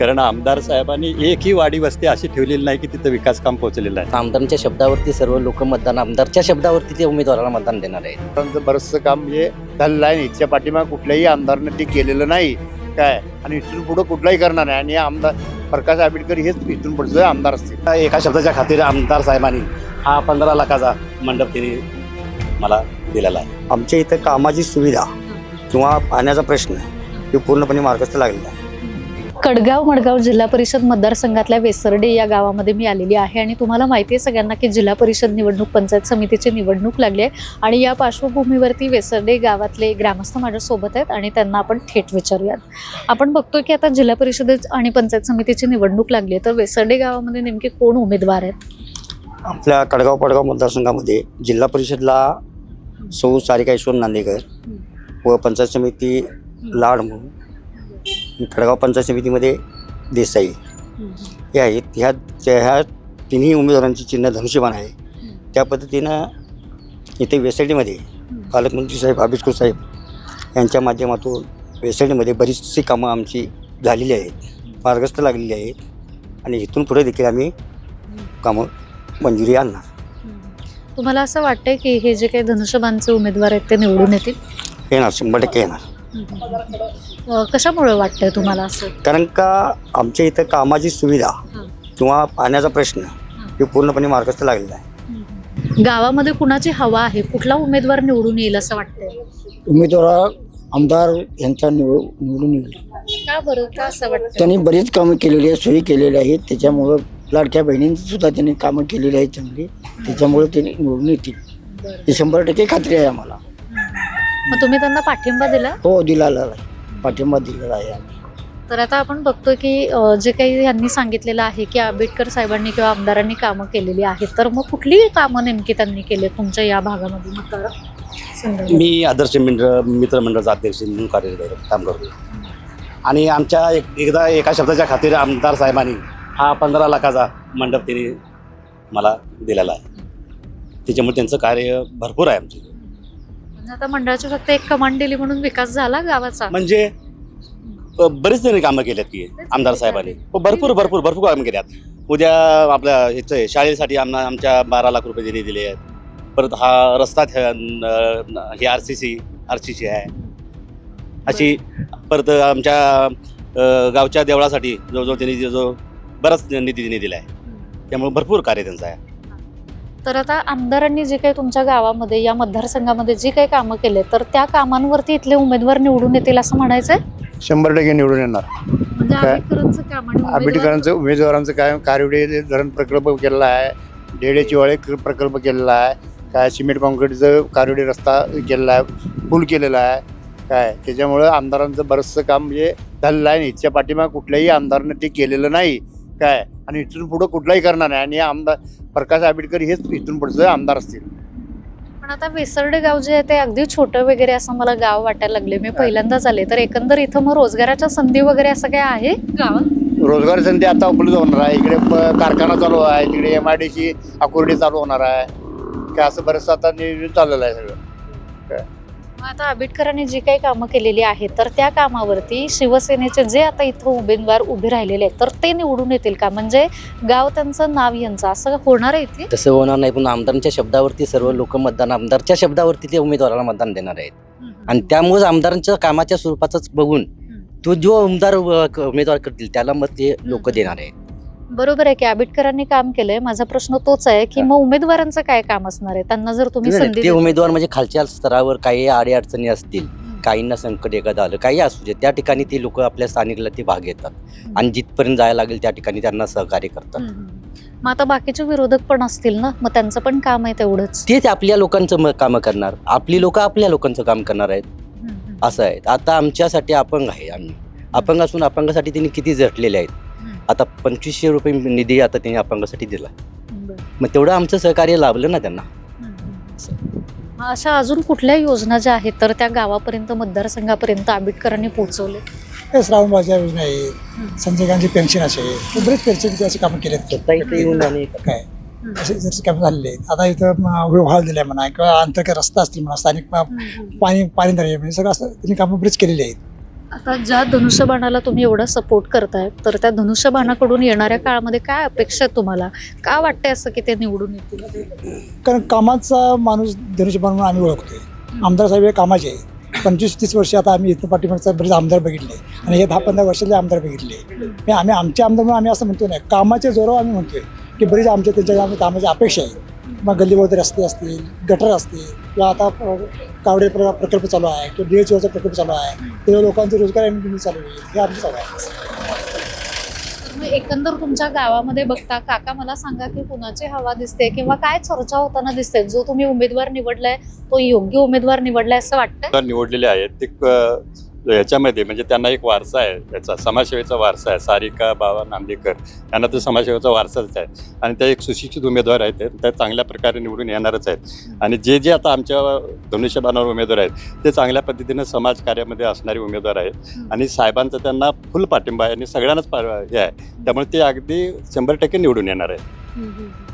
कारण आमदार साहेबांनी एकही वाडी वस्ती अशी ठेवलेली नाही की तिथं विकास काम पोहोचलेलं आहे. आमदारांच्या शब्दावरती सर्व लोक मतदान, आमदारच्या शब्दावरती ते उमेदवाराला मतदान देणार आहेत. आमदारांचं बरंचसं काम म्हणजे झालेलं आहे. इथच्या पाठीमागे कुठल्याही आमदारानं ते केलेलं नाही काय, आणि इथून पुढं कुठलाही करणार नाही. आणि आमदार प्रकाश आंबेडकर हेच इथून पुढचे आमदार असतील. एका शब्दाच्या खातीर आमदार साहेबांनी हा 15 लाखाचा मंडप त्यांनी मला दिलेला आहे. आमच्या इथं कामाची सुविधा किंवा पाण्याचा प्रश्न हे पूर्णपणे मार्गस्थ लागलेला आहे. कडगाव मडगाव जिल्हा परिषद मतदारसंघातल्या वेसर्डे या गावामध्ये मी आलेली आहे आणि तुम्हाला माहिती आहे सगळ्यांना की जिल्हा परिषद निवडणूक, पंचायत समितीची निवडणूक लागली आहे आणि या पार्श्वभूमीवरती वेसर्डे गावातले ग्रामस्थ माझ्यासोबत आहेत आणि त्यांना आपण थेट विचारूयात. आपण बघतो की आता जिल्हा परिषद आणि पंचायत समितीची निवडणूक लागली आहे, तर वेसर्डे गावामध्ये नेमके कोण उमेदवार आहेत? आपल्या कडगाव पडगाव मतदारसंघामध्ये जिल्हा परिषदला सौ सारिका ईश्वर नांदेकर व पंचायत समिती लाड म्हणून, कडगाव पंचायत समितीमध्ये देसाई हे आहेत. ह्या तिन्ही उमेदवारांची चिन्ह धनुष्यबाण आहे. त्या पद्धतीनं इथे वेसर्डीमध्ये पालकमंत्री साहेब आबिष्कर साहेब यांच्या माध्यमातून वेसर्डीमध्ये बरीचशी कामं आमची झालेली आहेत, मार्गस्थ लागलेली आहेत आणि इथून पुढे देखील आम्ही कामं मंजुरी आणणार. तुम्हाला असं वाटतंय की हे जे काही धनुष्यबाणचे उमेदवार आहेत ते निवडून येतील? येणार, 100% येणार. कशामुळे वाटतंय तुम्हाला असं? कारण का आमच्या इथं कामाची सुविधा किंवा पाण्याचा प्रश्न हे पूर्णपणे मार्गस्थ लागलेला आहे. गावामध्ये कुणाची हवा आहे, कुठला उमेदवार निवडून येईल असं वाटतंय? उमेदवार आमदार यांचा निवडून येईल. का बरं, का असं वाटतं? त्यांनी बरीच कामं केलेली आहेत, सोयी केलेल्या आहेत. त्याच्यामुळं लाडक्या बहिणींची सुद्धा त्यांनी कामं केलेली आहेत चांगली, त्याच्यामुळे त्यांनी निवडून येतील. ही 100% खात्री आहे आम्हाला. मग तुम्ही त्यांना पाठिंबा दिला? हो, दिलेला आहे, पाठिंबा दिलेला आहे आम्ही. तर आता आपण बघतोय की जे काही यांनी सांगितलेलं आहे की आंबेडकर साहेबांनी किंवा आमदारांनी कामं केलेली आहेत, तर मग कुठली कामं नेमकी त्यांनी केले तुमच्या या भागामध्ये मतदार? मी आदर्श मित्रमंडळाचा अध्यक्ष म्हणून काम करतो आणि आमच्या एकदा एका शब्दाच्या खातीर आमदार साहेबांनी हा 15 लाखाचा मंडप त्यांनी मला दिलेला आहे. त्याच्यामुळे त्यांचं कार्य भरपूर आहे आमचे. आता मंडळाची फक्त एक कमांड दिली म्हणून विकास झाला गावाचा? म्हणजे बरेच त्यांनी कामं केल्यात की आमदार साहेबांनी. भरपूर भरपूर भरपूर कामं केल्यात. उद्या आपल्या ह्याचं शाळेसाठी आमच्या 12 लाख रुपये त्यांनी दिले आहेत. परत हा रस्ता हे आरसीसी आहे अशी. परत आमच्या गावच्या देवळासाठी जवळजवळ त्यांनी बराच निधी त्यांनी दिला आहे. त्यामुळे भरपूर कार्य त्यांचं आहे. तर आता आमदारांनी जे काही तुमच्या गावामध्ये या मतदारसंघामध्ये जी काही कामं केले, तर त्या कामांवरती इथले उमेदवार निवडून येतील असं म्हणायचंय? 100% निवडून येणार. म्हणजे आंबेडकरांचं काम आणि आंबेडकरांचं उमेदवारांचं काय, कारिवडे धरण प्रकल्प केलेला आहे, ढेडेची वाळे प्रकल्प केलेला आहे काय, सिमेंट कॉन्क्रीटचं कारिवडे रस्ता केलेला आहे, पूल केलेला आहे काय. त्याच्यामुळं आमदारांचं बरंचसं काम म्हणजे झालेलं आहे. इथच्या पाठीमागे कुठल्याही आमदारानं ते केलेलं नाही काय, आणि इथून पुढं कुठलाही करणार नाही. आणि आमदार प्रकाश आंबेडकर हेच इथून पुढचे आमदार असतील. पण आता वेसर्डे गाव जे आहे ते अगदी छोटं वगैरे असं मला गाव वाटायला लागले. मी पहिल्यांदाच आले, तर एकंदर इथं मग रोजगाराच्या संधी वगैरे असं काय आहे गावात? रोजगार संधी आता उपलब्ध होणार आहे. इकडे कारखाना चालू आहे, तिकडे MIDC अकोर्डी चालू होणार आहे काय, असं बरंचसं आता नियोजन चाललेलं आहे सगळं काय. मग आता आंबेडकरांनी जी काही कामं केलेली आहेत, तर त्या कामावरती शिवसेनेचे जे आता इथं उमेदवार उभे राहिलेले आहेत, तर ते निवडून येतील का? म्हणजे गाव त्यांचं, नाव यांचं, असं होणार आहे इथे? तसं होणार नाही, पण आमदारांच्या शब्दावरती सर्व लोक मतदान, आमदारच्या शब्दावरती ते उमेदवाराला मतदान देणार आहेत. आणि त्यामुळेच आमदारांच्या कामाच्या स्वरूपाचाच बघून तो जो उमेदवार करतील त्याला मत ते लोक देणार आहेत. बरोबर आहे की आंबेडकरांनी काम केलंय. माझा प्रश्न तोच आहे की मग उमेदवारांचं काय काम असणार आहे? त्यांना जर तुम्ही संधी ते उमेदवार म्हणजे खालच्या स्तरावर काही अडचणी असतील, काहींना संकट एखादं आलं, काही असू दे, त्या ठिकाणी ते लोक आपल्या स्थानिकला ते भाग घेतात आणि जिथपर्यंत जायला लागेल त्या ठिकाणी त्यांना सहकार्य करतात. मग आता बाकीचे विरोधक पण असतील ना, मग त्यांचं पण काम आहे तेवढंच? तेच आपल्या लोकांचं काम करणार, आपली लोक आपल्या लोकांचं काम करणार आहेत. असं आहे. आता आमच्यासाठी अपंग आहे, आम्ही अपंग असून अपंगासाठी त्यांनी किती झटलेले आहेत. आता 2500 रुपये निधी आता त्यांनी अपंगासाठी दिला. मग तेवढं आमचं सहकार्य लाभलं ना त्यांना. अशा अजून कुठल्या योजना ज्या आहेत तर त्या गावापर्यंत, मतदारसंघापर्यंत आंबेडकरांनी पोहोचवले? श्रावणबाच्या योजना आहे, संजय गांधी पेन्शन असे बरेच पेन्शनचे असे कामं केले काय, असे जसे कामं झालेले आहेत. आता इथं व्यवहार दिलाय म्हणा किंवा अंतर्गत रस्ता असतील म्हणा, स्थानिक पाणी म्हणजे सगळं असं त्यांनी कामं बरेच केलेली आहेत. आता ज्या धनुष्यबाणाला तुम्ही एवढा सपोर्ट करताय तर त्या धनुष्यबाणाकडून येणाऱ्या काळामध्ये काय अपेक्षा आहे तुम्हाला? का वाटतंय असं की ते निवडून येतील? कारण कामाचा माणूस धनुष्यबाण म्हणून आम्ही ओळखतोय. आमदार साहेब हे कामाचे आहे. 25-30 वर्ष आता आम्ही इथं पाठीमागचा बरेच आमदार बघितले आणि हे 10-15 वर्षातले आमदार बघितले. हे आम्ही आमचे आमदार म्हणून आम्ही असं म्हणतो नाही, कामाच्या जोरावर आम्ही म्हणतोय की बरेच आमच्या त्यांच्या आम्ही कामाची अपेक्षा आहे. मग गल्लीबोळते रस्ते असतील, गटर असतील, किंवा आता कावडे प्रकल्प चालू आहे किंवा DHOचा प्रकल्प चालू आहे, तेव्हा लोकांचे रोजगार निर्मिती चालू होईल, हे आमचं चालू आहे. मग एकंदर तुमच्या गावामध्ये बघता काका मला सांगा की कुणाची हवा दिसते किंवा काय चर्चा होताना दिसते? जो तुम्ही उमेदवार निवडलाय तो योग्य उमेदवार निवडलाय असं वाटतं? तर निवडलेले आहेत ते याच्यामध्ये म्हणजे त्यांना एक वारसा आहे, याचा समाजसेवेचा वारसा आहे. सारिका बाबा नांदेकर यांना तो समाजसेवेचा वारसाच आहे आणि त्या एक सुशिक्षित उमेदवार आहेत, त्या चांगल्या प्रकारे निवडून येणारच आहेत. आणि जे आता आमच्या धनुष्यबाणावर उमेदवार आहेत ते चांगल्या पद्धतीने समाजकार्यामध्ये असणारे उमेदवार आहेत आणि साहेबांचा त्यांना फुल पाठिंबा आहे आणि सगळ्यांनाच हे आहे, त्यामुळे ते अगदी 100% निवडून येणार आहे.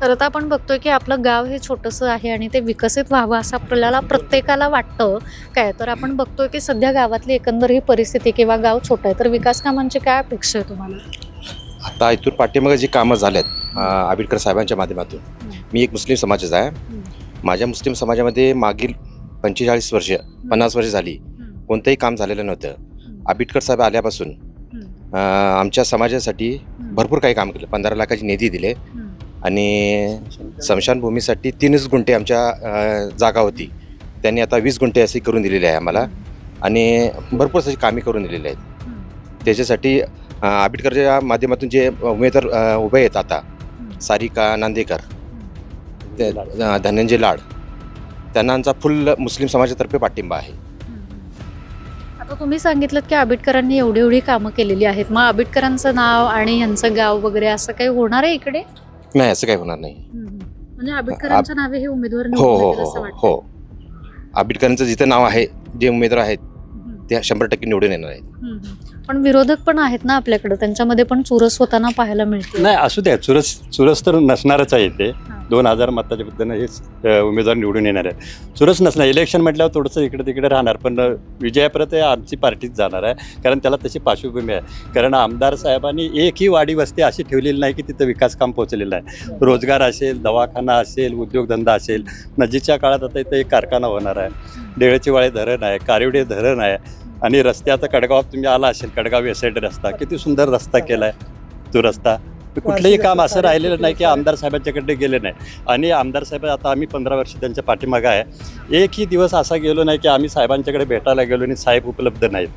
तर आता आपण बघतोय की आपलं गाव हे छोटंसं आहे आणि ते विकसित व्हावं असं आपल्याला प्रत्येकाला वाटतं काय. तर आपण बघतोय की सध्या गावातली एकंदर ही परिस्थिती किंवा गाव छोटं आहे, तर विकास कामांची काय अपेक्षा आहे तुम्हाला? आता इथून पाठीमागे जी कामं झाल्यात आंबेडकर साहेबांच्या माध्यमातून, मी एक मुस्लिम समाजाचा आहे. माझ्या मुस्लिम समाजामध्ये मागील 45 वर्ष 50 वर्ष झाली कोणतंही काम झालेलं नव्हतं. आंबेडकर साहेब आल्यापासून आमच्या समाजासाठी भरपूर काही काम केलं. 15 लाखाची निधी दिले आणि स्मशानभूमीसाठी 3 गुंठे आमच्या जागा होती, त्यांनी आता 20 गुंठे असे करून दिलेले आहे आम्हाला आणि भरपूर अशी कामे करून दिलेली आहेत. त्याच्यासाठी आंबेडकरच्या माध्यमातून जे उमेदवार उभे आहेत आता, सारिका नांदेकर, धनंजय लाड, त्यांना आमचा फुल मुस्लिम समाजातर्फे पाठिंबा आहे. आता तुम्ही सांगितलं की आंबेडकरांनी एवढी कामं केलेली आहेत, मग आंबेडकरांचं नाव आणि यांचं गाव वगैरे असं काही होणार आहे इकडे? नाही, असं काही होणार नाही. म्हणजे आंबेडकरांच्या नावे हे उमेदवार हो निवडून हो येतील हो असं हो वाटतं? हो आंबेडकरांचं जिथं नाव आहे, जे उमेदवार आहेत ते 100% निवडून येणार आहेत. पण विरोधक पण आहेत ना आपल्याकडे, त्यांच्यामध्ये पण चुरस होताना पाहायला मिळते. नाही असू द्या, चुरस तर नसणारच आहे. ते 2000 मताच्या पद्धतीनं हेच उमेदवार निवडून येणार आहे. चुरस नसणार, इलेक्शन म्हटल्यावर थोडंसं इकडे तिकडे राहणार, पण विजयापर्यंत आमची पार्टीच जाणार आहे, कारण त्याला तशी पार्श्वभूमी आहे. कारण आमदार साहेबांनी एकही वाडी वस्ती अशी ठेवलेली नाही की तिथं विकास काम पोहोचलेलं आहे. रोजगार असेल, दवाखाना असेल, उद्योगधंदा असेल. नजीकच्या काळात आता इथं एक कारखाना होणार आहे, देळचीवाळे धरण आहे, कारिवडे धरण आहे आणि रस्त्याचा कडगावात तुम्ही आला असेल, कडगाव वेसाईड रस्ता किती सुंदर रस्ता केला आहे. तो रस्ता कुठलंही काम असं राहिलेलं नाही की आमदार साहेबांच्याकडे गेले नाही. आणि आमदार साहेब आता आम्ही 15 वर्ष त्यांच्या पाठीमागं आहे. एकही दिवस असा गेलो नाही की आम्ही साहेबांच्याकडे भेटायला गेलो आणि साहेब उपलब्ध नाहीत.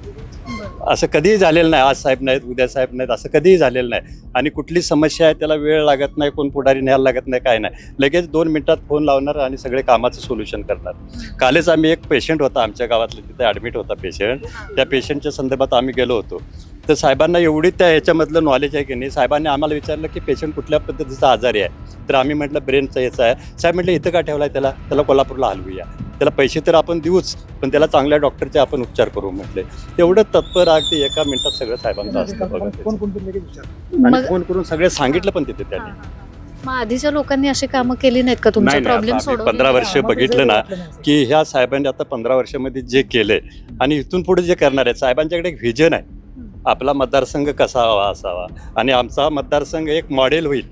असं कधीही झालेलं नाही. आज साहेब नाहीत, उद्या साहेब नाहीत, असं कधीही झालेलं नाही. आणि कुठली समस्या आहे त्याला वेळ लागत नाही, कोण पुढारी न्यायला लागत नाही, काय नाही. लगेच 2 मिनिटात फोन लावणार आणि सगळे कामाचं सोल्युशन करणार. कालच आम्ही एक पेशंट होता आमच्या गावातलं, तिथे ॲडमिट होता पेशंट. त्या पेशंटच्या संदर्भात आम्ही गेलो होतो. तर साहेबांना एवढी त्या ह्याच्यामधलं नॉलेज आहे की नाही. साहेबांनी आम्हाला विचारलं की पेशंट कुठल्या पद्धतीचा आजारी आहे, तर आम्ही म्हटलं ब्रेनचा याचा आहे. साहेब म्हटलं इथं का ठेवला आहे त्याला कोल्हापूरला हलवूया, त्याला पैसे तर आपण देऊच पण त्याला चांगल्या डॉक्टरचे आपण उपचार करू म्हटले. एवढं तत्पर अगदी एका मिनिटात सगळं साहेबांचं असतं बघा. आणि फोन करून सगळे सांगितलं पण तिथे त्यांनी. मग आधीच्या लोकांनी अशी कामं केली नाहीत का तुमचे नाही, प्रॉब्लेम आता आम्ही सोडवले? 15 वर्ष बघितलं ना की ह्या साहेबांनी आता 15 वर्षामध्ये जे केलंय आणि इथून पुढे जे करणार आहे, साहेबांच्याकडे एक व्हिजन आहे. आपला मतदारसंघ कसा हवा असावा आणि आमचा मतदारसंघ एक मॉडेल होईल.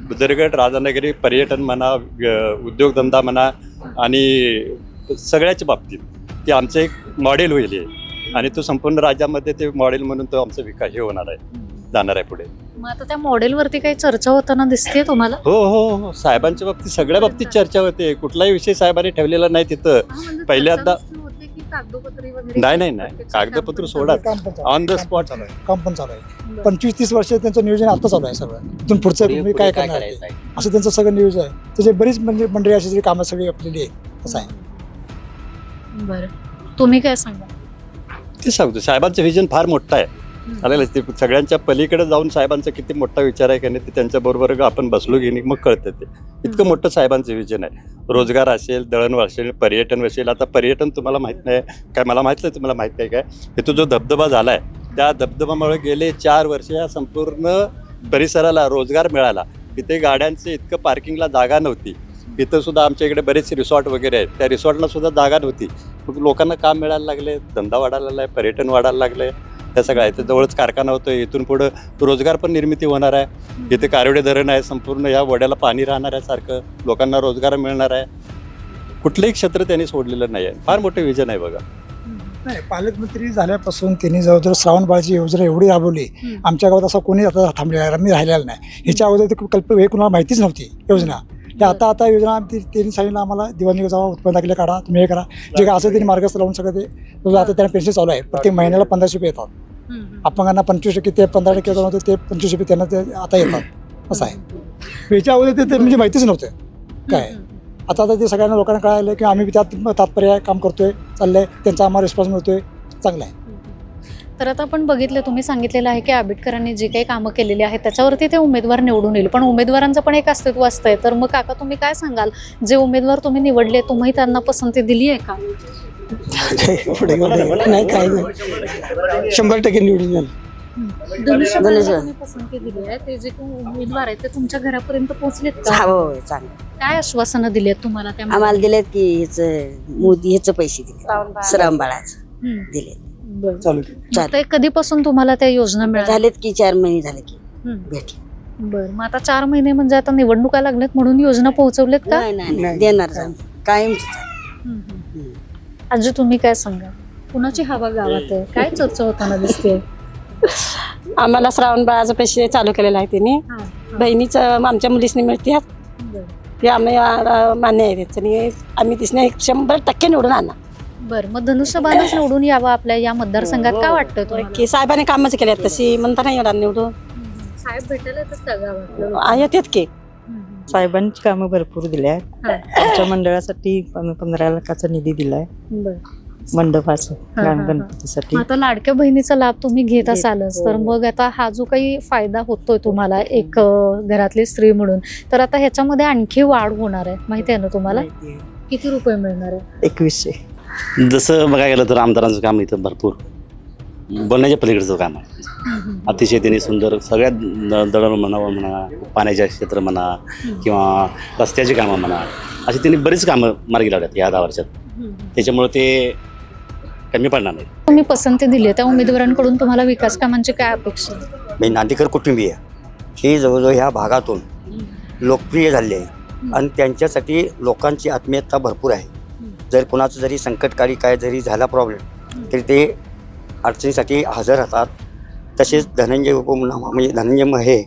बुजरगड, राधानगरी, पर्यटन म्हणा, उद्योगधंदा म्हणा आणि सगळ्याच्या बाबतीत ते आमचं एक मॉडेल होईल हे. आणि तो संपूर्ण राज्यामध्ये ते मॉडेल म्हणून तो आमचा विकास हे होणार आहे, जाणार आहे पुढे. मग आता त्या मॉडेलवरती काही चर्चा होताना दिसते तुम्हाला? हो हो हो, साहेबांच्या बाबतीत सगळ्या बाबतीत चर्चा होते. कुठलाही विषय साहेबांनी ठेवलेला नाही तिथं. पहिल्यांदा नाही कागदपत्र सोडा, ऑन द स्पॉट काम पण चालू आहे. 25-30 वर्ष त्यांचं नियोजन आता चालू आहे सगळं. इथून पुढचं तुम्ही काय करणार आहे असं त्यांचं सगळं नियोजन आहे. त्याचे बरीच मंडळी अशी जी कामं सगळी आपलेली आहे असं आहे. बरं, तुम्ही काय सांगा? ते सांगतो, साहेबांचं व्हिजन फार मोठं आहे. आलेलं ते सगळ्यांच्या पलीकडे जाऊन साहेबांचा किती मोठा विचार आहे की नाही ते त्यांच्याबरोबर आपण बसलो की मग कळतं. ते इतकं मोठं साहेबांचं विजन आहे. रोजगार असेल, दळण असेल, पर्यटन असेल. आता पर्यटन तुम्हाला माहीत नाही काय, मला माहीत नाही, तुम्हाला माहीत नाही काय, इथं जो धबधबा झाला आहे त्या धबधबामुळे गेले 4 वर्ष या संपूर्ण परिसराला रोजगार मिळाला. इथे गाड्यांचे इतकं पार्किंगला जागा नव्हती. इथं सुद्धा आमच्या इकडे बरेच रिसॉर्ट वगैरे आहेत, त्या रिसॉर्टला सुद्धा जागा नव्हती. लोकांना काम मिळायला लागले, धंदा वाढायला लागलाय, पर्यटन वाढायला लागले, त्या सगळं आहे. तर जवळच कारखाना होतोय, इथून पुढं रोजगार पण निर्मिती होणार आहे. इथे कारिवडे धरण आहे, संपूर्ण या वड्याला पाणी राहणार आहे सारखं, लोकांना रोजगार मिळणार आहे. कुठलंही क्षेत्र त्यांनी सोडलेलं नाही आहे. फार मोठे विजन आहे बघा. नाही, पालकमंत्री झाल्यापासून त्यांनी जवळजवळ श्रावणबाळची योजना एवढी राबवली, आमच्या गावात असं कोणी आता थांबलेला मी राहिलेला नाही. ह्याच्या अगोदर ते हे कुणाला माहितीच नव्हती योजना. ते आता योजना त्यांनी सांगितलं आम्हाला दिवाणी जावा, उत्पन्न दाखले काढा, तुम्ही हे करा, जे काय असं त्यांनी मार्गस्थ लावून सगळं ते आता त्यांना पेन्शन चालू आहे. प्रत्येक महिन्याला 1500 रुपये येतात. अपंगांना 25% ते 15% होतं ते 25 रुपये त्यांना ते आता येतात असं आहे. ह्याच्या अगोदर ते म्हणजे माहितीच नव्हतं काय. आता ते सगळ्यांना लोकांना कळालं की आम्ही त्यात तात्पर्य काम करतोय, चाललंय, त्यांचा आम्हाला रिस्पॉन्स मिळतोय, चांगला आहे. तर आता आपण बघितलं, तुम्ही सांगितलेलं आहे की आंबेडकरांनी जे काही कामं केलेली आहेत त्याच्यावरती ते उमेदवार निवडून येईल, पण उमेदवारांचं पण एक अस्तित्व असतंय. तर मग काका तुम्ही काय सांगाल, जे उमेदवार तुम्ही निवडले तुम्ही त्यांना पसंती दिली आहे का? नाही, काय नाही, 100% निवडून येईल. धनुष्यबाणाला तुम्ही पसंती दिली आहे, ते जे काही उमेदवार आहेत ते तुमच्या घरापर्यंत पोहोचलेत का? हो चांगलं. काय आश्वासनं दिली आहेत तुम्हाला त्या? आम्हाला दिलेत की मोदी ह्याचं पैसे दिले, श्रम बाळाचं दिले. ते कधीपासून तुम्हाला त्या योजना मिळाल्या? झालेत की 4 महिने झाले की भेटले. बरं, मग आता 4 महिने म्हणजे आता निवडणुका लागल्यात म्हणून योजना पोहोचवलेत का? नाही देणार कायम. आजी तुम्ही काय सांगा, कुणाची हवा गावात आहे, काय चर्चा होताना दिसते? आम्हाला श्रावण बाळाचे पैसे चालू केलेले आहे त्यांनी. बहिणीचं आमच्या मुलीसनी मिळते हे आम्हाला मान्य आहे आणि आम्ही तिसने 100% निवडून आणणार. बरं, मग धनुष्यबाणच निवडून यावं आपल्या या मतदारसंघात, काय वाटतं तुम्हाला? की साहेबांनी कामच केले तशी म्हणता नाही येणार निवडून. साहेब भेटायला येतात का गावात? येतात की. साहेबांची कामं भरपूर दिल्या आहेत. आमच्या मंडळासाठी 15 लाखाचा निधी दिलाय मंडपाचं गणपतीसाठी. आता लाडक्या बहिणीचा लाभ तुम्ही घेत असालच, तर मग आता हा जो काही फायदा होतोय तुम्हाला एक घरातली स्त्री म्हणून, तर आता ह्याच्यामध्ये आणखी वाढ होणार आहे, माहिती आहे ना तुम्हाला? किती रुपये मिळणार आहे? 2100. जसं बघायला गेलं तर आमदारांचं काम इथं भरपूर बोलण्याच्या पलीकडचं काम आहे. अतिशय त्यांनी सुंदर सगळ्यात दळण म्हणा, पाण्याचे क्षेत्र म्हणा किंवा रस्त्याची कामं म्हणा, अशी त्यांनी बरीच कामं मार्गी लावल्यात या 10 वर्षात. त्याच्यामुळे ते कमी पडणार नाही. तुम्ही पसंती दिली त्या उमेदवारांकडून तुम्हाला विकास कामांची काय अपेक्षा? मी नांदेकर कुटुंबीय, हे जवळजवळ ह्या भागातून लोकप्रिय झाले आहे आणि त्यांच्यासाठी लोकांची आत्मीयता भरपूर आहे. जर कोणाचं जरी संकटकाळी काय जरी झाला प्रॉब्लेम तरी ते अडचणीसाठी हजर राहतात. तसेच धनंजय म्हणजे धनंजय हे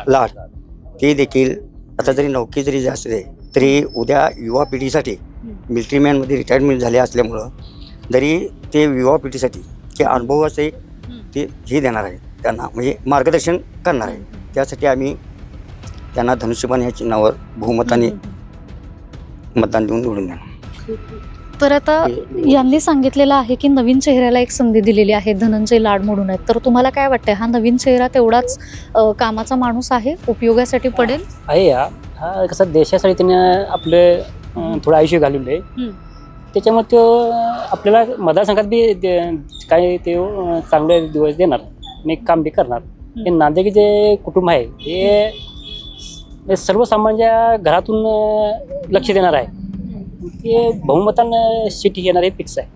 लाड ते देखील आता जरी नौकरी जरी असले तरी उद्या युवा पिढीसाठी मिलिटरीमॅनमध्ये रिटायरमेंट झाले असल्यामुळं जरी ते युवा पिढीसाठी जे अनुभवाचे ते हे देणार आहे, त्यांना म्हणजे मार्गदर्शन करणार आहे. त्यासाठी आम्ही त्यांना धनुष्यबाण या चिन्हावर बहुमताने मतदान देऊन निवडून देणार. तर आता यांनी सांगितलेलं आहे की नवीन चेहऱ्याला एक संधी दिलेली आहे, धनंजय लाड म्हणून आहेत. तर तुम्हाला काय वाटतंय, हा नवीन चेहरा तेवढाच कामाचा माणूस आहे, उपयोगासाठी पडेल? आहे हा कसं देशासाठी त्याने आपले थोडं आयुष्य घालवलं आहे, त्याच्यामुळे तो आपल्याला मतदारसंघात बी काय ते चांगले दिवस देणार आणि काम बी करणार. हे नांदेड जे कुटुंब आहे हे सर्वसामान्य घरातून लक्ष देणार आहे, ते बहुमतानं सीट येणार हे फिक्स आहे.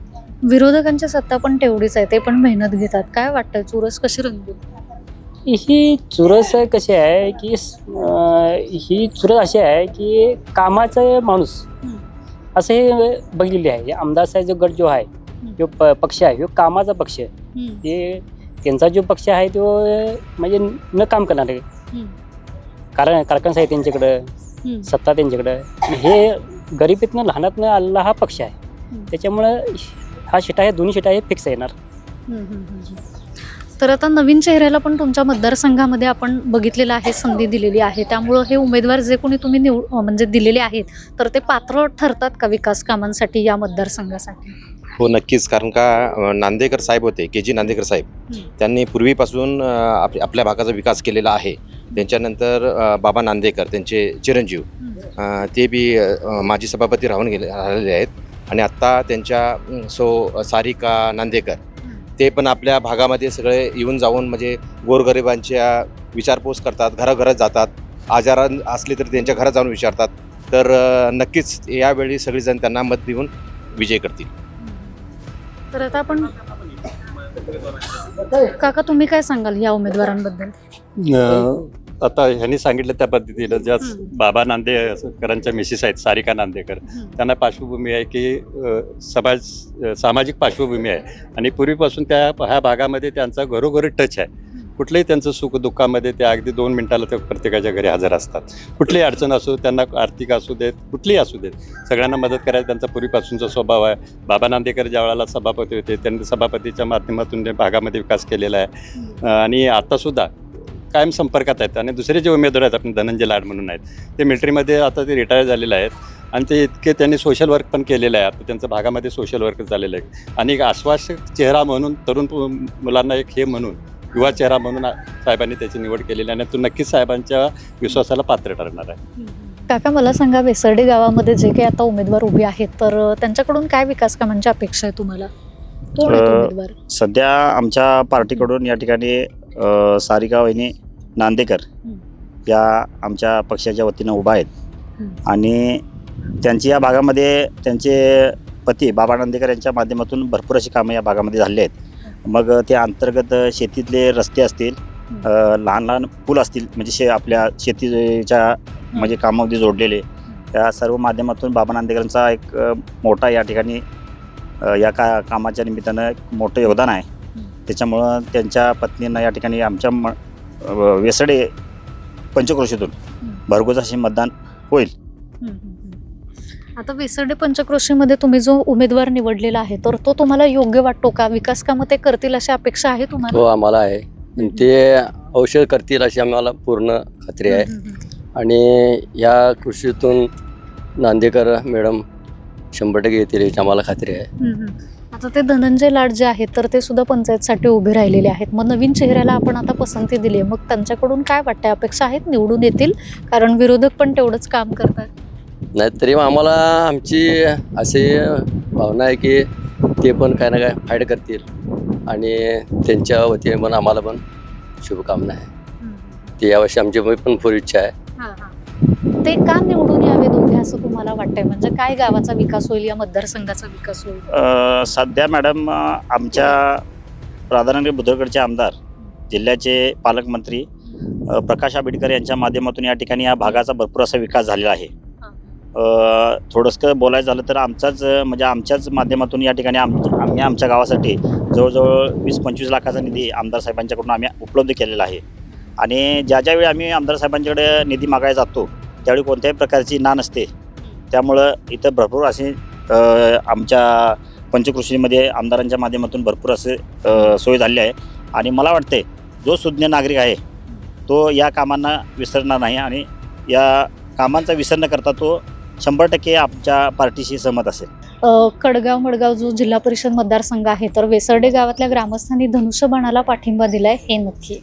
विरोधकांची सत्ता पण तेवढीच आहे, ते पण मेहनत घेतात. काय वाटतं, चुरस कशी रंगली? ही चुरस कशी आहे की ही चुरस अशी आहे की कामाचा माणूस असं हे बघितलेली आहे. आमदार साहेब जो गट जो आहे, जो पक्ष आहे, जो कामाचा पक्ष आहे, ते त्यांचा जो पक्ष आहे तो म्हणजे न काम करणार आहे. कारण कारखाना आहे त्यांच्याकडं, सत्ता त्यांच्याकडं, हे गरिबीतनं लहानातनं आलेला हा पक्ष आहे. त्याच्यामुळं हा शिटा आहे, दोन्ही शिटा हे फिक्स येणार. तर आता नवीन चेहऱ्याला पण तुमच्या मतदारसंघामध्ये आपण बघितलेलं आहे, संधी दिलेली आहे, त्यामुळं हे उमेदवार जे कोणी तुम्ही म्हणजे दिलेले आहेत तर ते पात्र ठरतात का विकास कामांसाठी या मतदारसंघासाठी? हो नक्कीच, कारण का नांदेकर साहेब होते, KG नांदेकर साहेब, त्यांनी पूर्वीपासून आपल्या भागाचा विकास केलेला आहे. त्यांच्यानंतर बाबा नांदेकर त्यांचे चिरंजीव ते बी माजी सभापती राहिलेले आहेत आणि आत्ता त्यांच्या सारिका नांदेकर ते पण आपल्या भागामध्ये सगळे येऊन जाऊन म्हणजे गोरगरिबांच्या विचारपूस करतात, घराघरात जातात, आजार असले तर त्यांच्या घरात जाऊन विचारतात. तर नक्कीच यावेळी सगळेजण त्यांना मत देऊन विजय करतील. तर आता आपण काका तुम्ही काय सांगाल या उमेदवारांबद्दल? आता ह्यांनी सांगितलं त्या पद्धतीनं ज्या बाबा नांदेकरांच्या मिसेस आहेत सारिका नांदेकर, त्यांना पार्श्वभूमी आहे की सामाजिक पार्श्वभूमी आहे आणि पूर्वीपासून ह्या भागामध्ये त्यांचा घरोघरी टच आहे. कुठल्याही त्यांचं सुख दुःखामध्ये ते अगदी 2 मिनिटाला ते प्रत्येकाच्या घरी हजर असतात. कुठलीही अडचण असो, त्यांना आर्थिक असू देत, कुठलीही असू देत, सगळ्यांना मदत करायचा त्यांचा पूर्वीपासूनचा स्वभाव आहे. बाबा नांदेकर ज्या वेळेला सभापती होते त्यांनी सभापतीच्या माध्यमातून ते भागामध्ये विकास केलेला आहे आणि आतासुद्धा कायम संपर्कात आहेत. आणि दुसरे जे उमेदवार आहेत आपण धनंजय लाड म्हणून आहेत, ते मिलिटरीमध्ये आता ते रिटायर झालेले आहेत आणि ते इतके त्यांनी सोशल वर्क पण केलेलं आहे. आता त्यांचं भागामध्ये सोशल वर्क झालेलं आहे आणि एक आश्वासक चेहरा म्हणून, तरुण मुलांना एक हे म्हणून, युवा चेहरा म्हणून साहेबांनी त्याची निवड केलेली आहे आणि तो नक्कीच साहेबांच्या विश्वासाला पात्र ठरणार आहे. काका मला सांगा, वेसर्डे गावामध्ये जे काही आता उमेदवार उभे आहेत तर त्यांच्याकडून काय विकास कामांची अपेक्षा आहे तुम्हाला? कोण आहेत उमेदवार? सध्या आमच्या पार्टीकडून या ठिकाणी सारिका वहिनी नांदेकर या आमच्या पक्षाच्या वतीनं उभा आहेत आणि त्यांची या भागामध्ये त्यांचे पती बाबा नांदेकर यांच्या माध्यमातून भरपूर अशी कामं या भागामध्ये झाली आहेत. मग ते अंतर्गत शेतीतले रस्ते असतील, लहान लहान पूल असतील, म्हणजे आपल्या शेतीच्या म्हणजे कामामध्ये जोडलेले, या सर्व माध्यमातून बाबा नांदेकरांचा एक मोठा या ठिकाणी या कामाच्या निमित्तानं मोठं योगदान आहे. त्याच्यामुळं त्यांच्या पत्नींना या ठिकाणी आमच्या वेसर्डे पंचक्रोशीतून भरघोस असे मतदान होईल. आता वेसर्डे पंचक्रोशीमध्ये तुम्ही जो उमेदवार निवडलेला आहे तर तो तुम्हाला योग्य वाटतो का? विकास कामं ते करतील अशी अपेक्षा आहे तुम्हाला? हो, आम्हाला आहे. ते औषध करतील अशी आम्हाला पूर्ण खात्री आहे. आणि या कृषीतून नांदेकर मॅडम 100% येतील याची आम्हाला खात्री आहे. आता ते धनंजय लाड जे आहेत तर ते सुद्धा पंचायतसाठी उभे राहिलेले आहेत. मग नवीन चेहऱ्याला आपण आता पसंती दिली आहे, मग त्यांच्याकडून काय वाटतं, अपेक्षा आहेत निवडून येतील? कारण विरोधक पण तेवढंच काम करतात. नाही तरी आम्हाला आमची अशी भावना आहे की ते पण काय ना काय फाईट करतील आणि त्यांच्या वतीने पण आम्हाला पण शुभकामना आहे. ते यावर्षी आमची पण पूर्ण इच्छा आहे. ते का निवडून यावे दोघे असं तुम्हाला वाटतंय? म्हणजे काय गावाचा विकास होईल, या मतदारसंघाचा विकास होईल? सध्या मॅडम आमच्या राधानगरी बुद्रुकचे आमदार, जिल्ह्याचे पालकमंत्री प्रकाश आंबेडकर यांच्या माध्यमातून या ठिकाणी या भागाचा भरपूर असा विकास झालेला आहे. थोडंसं बोलायचं झालं तर आमच्याच माध्यमातून या ठिकाणी आम्ही आमच्या गावासाठी जवळजवळ 20-25 लाखाचा निधी आमदार साहेबांच्याकडून आम्ही उपलब्ध केलेला आहे. आणि ज्यावेळी आम्ही आमदार साहेबांच्याकडे निधी मागायला जातो त्यावेळी कोणत्याही प्रकारची ना नसते. त्यामुळं इथं भरपूर असे आमच्या पंचकृषीमध्ये आमदारांच्या माध्यमातून भरपूर असे सोय झाली आहे. आणि मला वाटते जो सुज्ञ नागरिक आहे तो या कामांना विसरणार नाही आणि या कामांचा विसर न करता तो 100% आमच्या पार्टीशी सहमत असेल. कडगाव मडगाव जो जिल्हा परिषद मतदारसंघ आहे तर वेसर्डे गावातल्या ग्रामस्थांनी धनुष्यबाणाला पाठिंबा दिलाय, हे नक्की.